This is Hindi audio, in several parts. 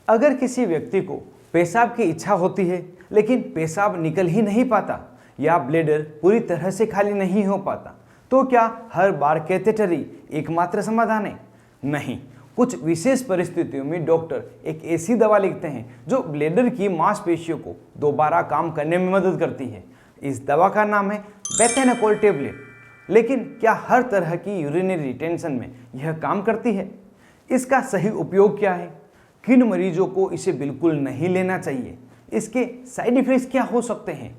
अगर किसी व्यक्ति को पेशाब की इच्छा होती है लेकिन पेशाब निकल ही नहीं पाता या ब्लैडर पूरी तरह से खाली नहीं हो पाता, तो क्या हर बार कैथेटर ही एकमात्र समाधान है? नहीं। कुछ विशेष परिस्थितियों में डॉक्टर एक ऐसी दवा लिखते हैं जो ब्लैडर की मांसपेशियों को दोबारा काम करने में मदद करती है। इस दवा का नाम है बेथेनोकोल टेबलेट। लेकिन क्या हर तरह की यूरिनरी रिटेंशन में यह काम करती है? इसका सही उपयोग क्या है? किन मरीजों को इसे बिल्कुल नहीं लेना चाहिए? इसके साइड इफेक्ट्स क्या हो सकते हैं?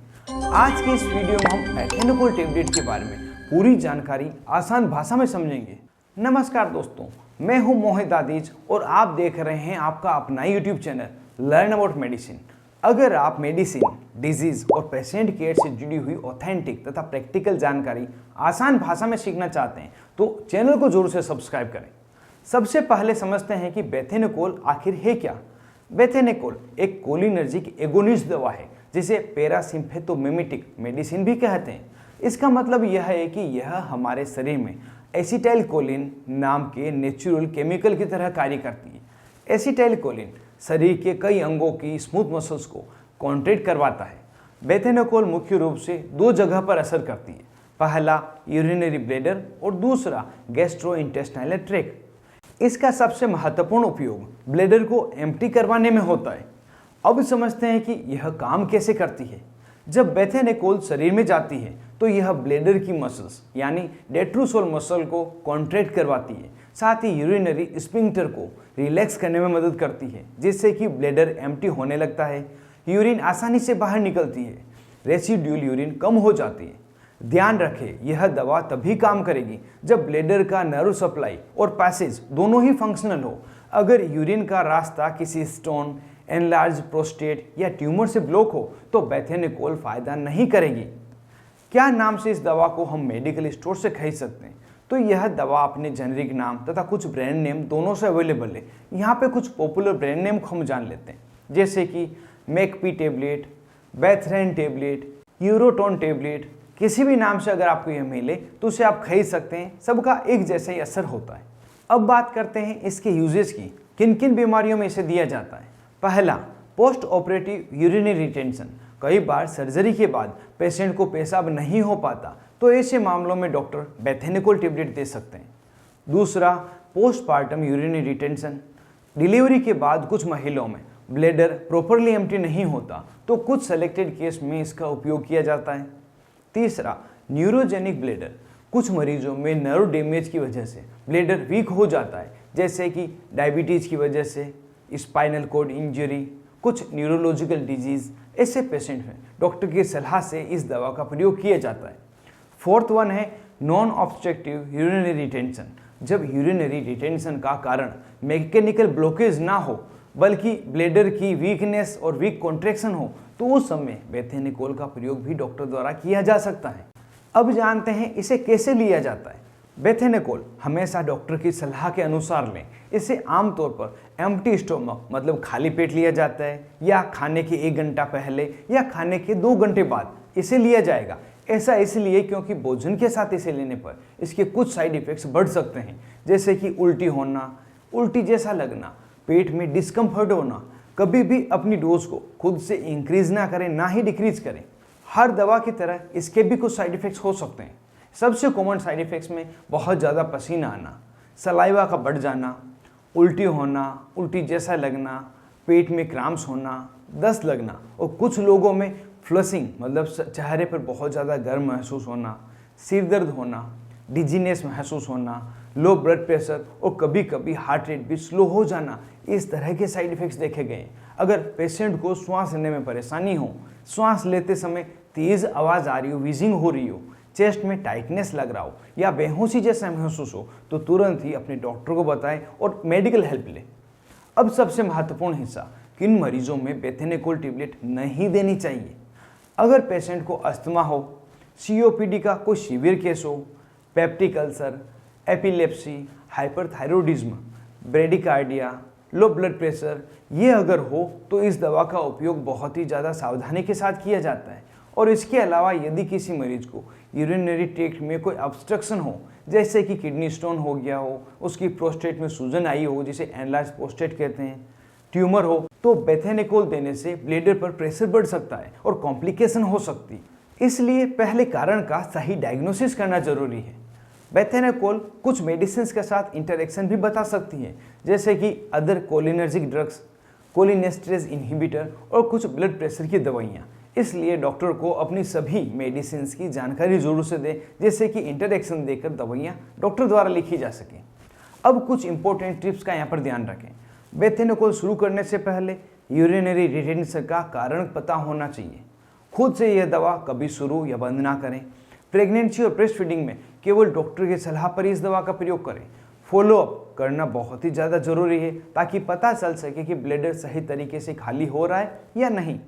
आज की इस वीडियो में हम बेथेनोकोल टेबलेट के बारे में पूरी जानकारी आसान भाषा में समझेंगे। नमस्कार दोस्तों, मैं हूं मोहित आदिज और आप देख रहे हैं आपका अपना YouTube channel learn about medicine. अगर आप मेडिसिन, डिजीज और पेशेंट केयर से जुड़ी हुई ऑथेंटिक तथा प्रैक्टिकल जानकारी आसान भाषा में सीखना चाहते हैं तो चैनल को जरूर से सब्सक्राइब करें। सबसे पहले समझते हैं कि बेथेनोकोल आखिर है क्या। बेथेनोकोल एक कोलिनर्जिक एगोनिस्ट दवा है जिसे पैरासिम्पैथोमिमेटिक मेडिसिन भी कहते हैं। इसका मतलब यह है कि यह हमारे शरीर में एसिटाइलकोलिन नाम के नेचुरल केमिकल की तरह कार्य करती है। एसिटाइलकोलिन शरीर के कई अंगों की स्मूथ मसल्स को कॉन्ट्रैक्ट करवाता है। बेथेनोकोल मुख्य रूप से दो जगह पर असर करती है, पहला यूरिनरी ब्लैडर और दूसरा गैस्ट्रोइंटेस्टाइनल ट्रैक्ट। इसका सबसे महत्वपूर्ण उपयोग ब्लैडर को एम्प्टी करवाने में होता है। अब समझते हैं कि यह काम कैसे करती है। जब बेथेनोकोल शरीर में जाती है तो यह ब्लैडर की मसल्स यानी डेट्रोसोल मसल को कॉन्ट्रैक्ट करवाती है, साथ ही यूरिनरी स्फिंक्टर को रिलैक्स करने में मदद करती है, जिससे कि ब्लैडर एम्प्टी होने लगता है। यूरिन आसानी से बाहर निकलती है, रेसिड्यूल यूरिन कम हो जाती है। ध्यान रखें, यह दवा तभी काम करेगी जब ब्लैडर का नर्व सप्लाई और पैसेज दोनों ही फंक्शनल हो। अगर यूरिन का रास्ता किसी स्टोन, एनलार्ज प्रोस्टेट या ट्यूमर से ब्लॉक हो तो बेथेनोकोल फायदा नहीं करेगी। क्या नाम से इस दवा को हम मेडिकल स्टोर से खरीद सकते हैं? तो यह दवा अपने जेनेरिक नाम तथा कुछ ब्रांड नेम दोनों से अवेलेबल है। यहाँ पे कुछ पॉपुलर ब्रांड नेम को हम जान लेते हैं, जैसे कि मैकपी टेबलेट, बेथरेन टेबलेट, यूरोटोन टेबलेट। किसी भी नाम से अगर आपको यह मिले तो उसे आप खरीद सकते हैं, सबका एक जैसा ही असर होता है। अब बात करते हैं इसके यूजेस की। किन किन बीमारियों में इसे दिया जाता है? पहला, पोस्ट ऑपरेटिव यूरिनरी रिटेंशन। कई बार सर्जरी के बाद पेशेंट को पेशाब नहीं हो पाता तो ऐसे मामलों में डॉक्टर बेथेनोकोल टेबलेट दे सकते हैं। दूसरा, पोस्टपार्टम यूरिनरी रिटेंशन। डिलीवरी के बाद कुछ महिलाओं में ब्लैडर प्रॉपरली एम्प्टी नहीं होता तो कुछ सेलेक्टेड केस में इसका उपयोग किया जाता है। तीसरा, न्यूरोजेनिक ब्लैडर। कुछ मरीजों में नर्व डैमेज की वजह से ब्लैडर वीक हो जाता है, जैसे कि डायबिटीज की वजह से, स्पाइनल कॉर्ड इंजरी, कुछ न्यूरोलॉजिकल डिजीज। ऐसे पेशेंट में डॉक्टर की सलाह से इस दवा का प्रयोग किया जाता है। फोर्थ वन है नॉन ऑब्स्ट्रक्टिव यूरिनरी रिटेंशन। जब यूरिनरी रिटेंशन का कारण मैकेनिकल ब्लॉकेज ना हो बल्कि ब्लैडर की वीकनेस और वीक कॉन्ट्रैक्शन हो तो उस समय बेथेनोकोल का प्रयोग भी डॉक्टर द्वारा किया जा सकता है। अब जानते हैं इसे कैसे लिया जाता है। बेथेनोकोल हमेशा डॉक्टर की सलाह के अनुसार लें। इसे आमतौर पर एम्प्टी स्टोमक मतलब खाली पेट लिया जाता है, या खाने के 1 घंटा पहले या खाने के 2 घंटे बाद इसे लिया जाएगा। ऐसा इसलिए क्योंकि भोजन के साथ इसे लेने पर इसके कुछ साइड इफेक्ट्स बढ़ सकते हैं, जैसे कि उल्टी होना, उल्टी जैसा लगना, पेट में डिस्कम्फर्ट होना। कभी भी अपनी डोज को खुद से इंक्रीज ना करें, ना ही डिक्रीज करें। हर दवा की तरह इसके भी कुछ साइड इफेक्ट्स हो सकते हैं। सबसे कॉमन साइड इफेक्ट्स में बहुत ज़्यादा पसीना आना, सलाइवा का बढ़ जाना, उल्टी होना, उल्टी जैसा लगना, पेट में क्रैम्प्स होना, दस्त लगना और कुछ लोगों में फ्लशिंग मतलब चेहरे पर बहुत ज़्यादा गर्म महसूस होना, सिर दर्द होना, डिजीनेस महसूस होना, लो ब्लड प्रेशर और कभी कभी हार्ट रेट भी स्लो हो जाना। इस तरह के साइड इफेक्ट्स देखे गए। अगर पेशेंट को श्वास लेने में परेशानी हो, श्वास लेते समय तेज़ आवाज़ आ रही हो, व्हीजिंग हो रही हो, चेस्ट में टाइटनेस लग रहा हो या बेहोशी जैसा महसूस हो तो तुरंत ही अपने डॉक्टर को बताएं और मेडिकल हेल्प लें। अब सबसे महत्वपूर्ण हिस्सा, किन मरीजों में बेथेनोकोल टेबलेट नहीं देनी चाहिए। अगर पेशेंट को अस्थमा हो, सीओपीडी का कोई सीवियर केस हो, peptic ulcer, epilepsy, hyperthyroidism, bradycardia, low blood pressure, ये अगर हो तो इस दवा का उपयोग बहुत ही ज़्यादा सावधानी के साथ किया जाता है। और इसके अलावा यदि किसी मरीज को यूरिनरी ट्रैक्ट में कोई ऑब्स्ट्रक्शन हो, जैसे कि किडनी स्टोन हो गया हो, उसकी प्रोस्टेट में सूजन आई हो जिसे एनलार्ज प्रोस्टेट कहते हैं, ट्यूमर हो तो बेथेनेकोल देने से ब्लैडर पर प्रेशर बढ़ सकता है और कॉम्प्लिकेशन हो सकती है। इसलिए पहले कारण का सही डायग्नोसिस करना जरूरी है। बेथेनेकोल कुछ मेडिसिन के साथ इंटरेक्शन भी बता सकती है, जैसे कि अदर कोलिनर्जिक ड्रग्स, कोलिनेस्टरेज इनहिबिटर और कुछ ब्लड प्रेशर की दवाइयाँ। इसलिए डॉक्टर को अपनी सभी मेडिसिन की जानकारी जरूर से दे, जैसे कि इंटरेक्शन देकर दवाइयाँ डॉक्टर द्वारा लिखी जा सकें। अब कुछ इंपॉर्टेंट टिप्स का यहाँ पर ध्यान रखें। बेथेनेकोल शुरू करने से पहले यूरिनरी रिटेंशन का कारण पता होना चाहिए। खुद से यह दवा कभी शुरू या बंद ना करें। प्रेगनेंसी और ब्रेस्ट फीडिंग में केवल डॉक्टर की सलाह पर इस दवा का प्रयोग करें। फॉलोअप करना बहुत ही ज़्यादा जरूरी है ताकि पता चल सके कि ब्लैडर सही तरीके से खाली हो रहा है या नहीं।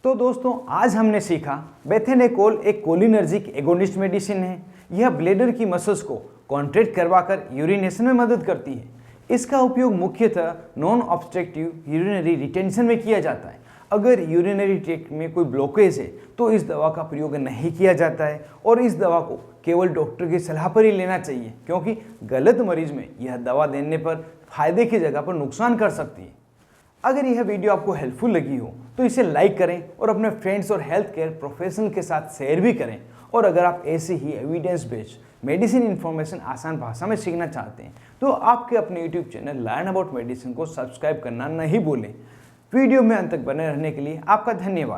तो दोस्तों, आज हमने सीखा बेथेनेकोल एक कोलिनर्जिक एगोनिस्ट मेडिसिन है। यह ब्लैडर की मसल्स को कॉन्ट्रैक्ट करवाकर यूरिनेशन में मदद करती है। इसका उपयोग मुख्यतः नॉन ऑब्स्ट्रक्टिव यूरिनरी रिटेंशन में किया जाता है। अगर यूरिनरी ट्रैक्ट में कोई ब्लॉकेज है तो इस दवा का प्रयोग नहीं किया जाता है और इस दवा को केवल डॉक्टर की सलाह पर ही लेना चाहिए, क्योंकि गलत मरीज में यह दवा देने पर फायदे की जगह पर नुकसान कर सकती है। अगर यह वीडियो आपको हेल्पफुल लगी हो तो इसे लाइक करें और अपने फ्रेंड्स और हेल्थ केयर प्रोफेशनल के साथ शेयर भी करें। और अगर आप ऐसे ही एविडेंस बेस्ड मेडिसिन इन्फॉर्मेशन आसान भाषा में सीखना चाहते हैं तो आपके अपने YouTube channel learn about medicine को सब्सक्राइब करना नहीं भूलें। वीडियो में अंत तक बने रहने के लिए आपका धन्यवाद।